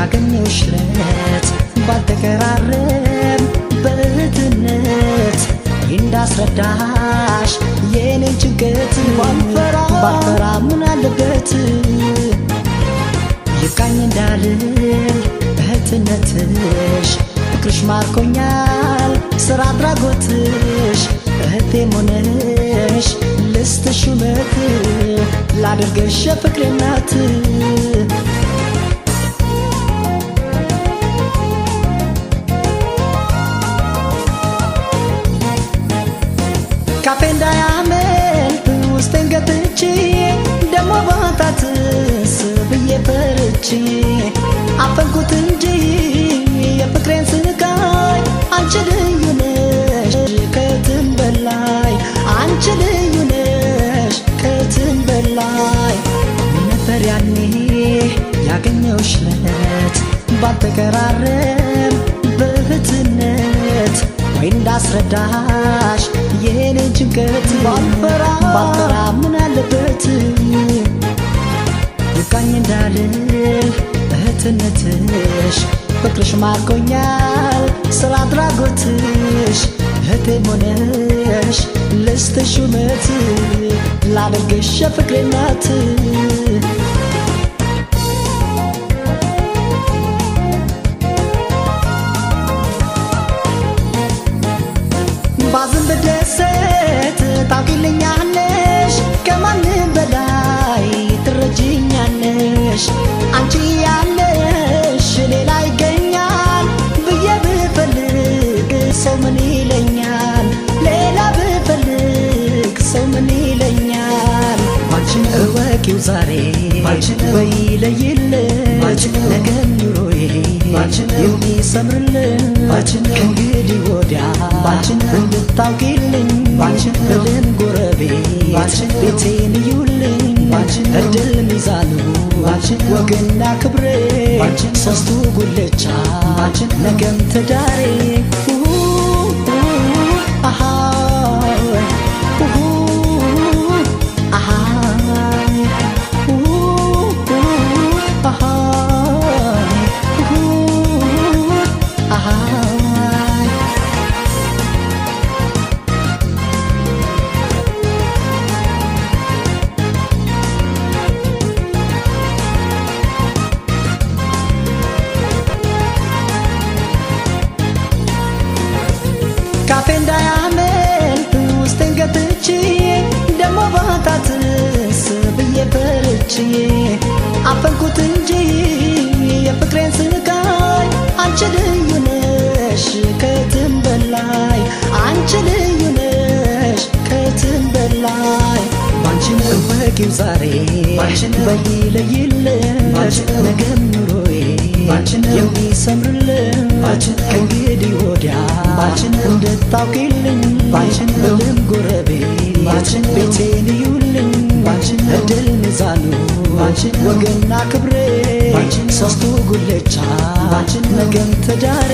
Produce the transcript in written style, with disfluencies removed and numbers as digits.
ያገኘውሽለት ባልተቀራረብ በእህትነት እንዳስረዳሽ የኔን ጭንቀት ባልፈራ ምን አለበት ይቃኝ እንዳልል እህትነትሽ ፍቅርሽ ማርኮኛል ስራ አድራጎትሽ እህቴም ሆነሽ ልስጥሽ ሹመት ላድርግሽ የፍቅሬ እናት ካፌ እንዳያመልጥ ውስጤን ገትቼ ደሞ ባታትስ ብዬ ፈርቼ አፈንኩት እንጂ የፍቅሬን ስቃይ አንቺ ልዩ ነሽ ከየትም በላይ አንቺ ልዩ ነሽ ከየትም በላይ ነበር ያኔ ያገኘውሽለት ባልተቀራረብ በእህትነት ወይ እንዳስረዳሽ የኔን ጭንቀት ባልፈራ ምን አለበት ይቃኝ እንዳልል እህትነትሽ ፍቅርሽ ማርኮኛል ስራ አድራጎትሽ እህቴም ሆነሽ ልስጥሽ ሹመት ላድርግሽ የፍቅሬ እናት ባዝን ብደሰት ታውቂልኛለሽ ከማንም በላይ ትረጂኛለሽ አንቺ ያለሽ ሌላ ይገኛል ብዬ ብፈልግ ሰው ምን ይለኛል ሌላ ብፈልግ ሰው ምን ይለኛል አንቺን እወቂው ዛሬ በይለይልሽ ነገም ኑሮዬ የሚሰምርልሽ ከእንግዲህ ወዲያ እንድታውቂልኝ እልም ጎረቤት ቤቴን እዩልኝ እድል ሚዛኑ ወግና ክብሬ ሶስቱ ጉልቻ ነገም ትዳሬ ካፌ እንዳያመልጥ ውስጤን ገትቼ ደሞ ባታትስ ብዬ ፈርቼ አፈንኩት እንጂ የፍቅሬን ስቃይ አንቺ ልዩ ነሽ ከየትም በላይ አንቺ ልዩ ነሽ ከየትም በላይ ባንቺን እወቂው ዛሬ በይለይልሽ ነገም ኑሮዬ የሚሰምርልሽ ከእንግዲህ ወዲያ እንድታውቂልኝ እልም ጎረቤት ቤቴን እዩልኝ እድል ሚዛኑ ወግና ክብሬ ሶስቱ ጉልቻ ነገም ትዳሬ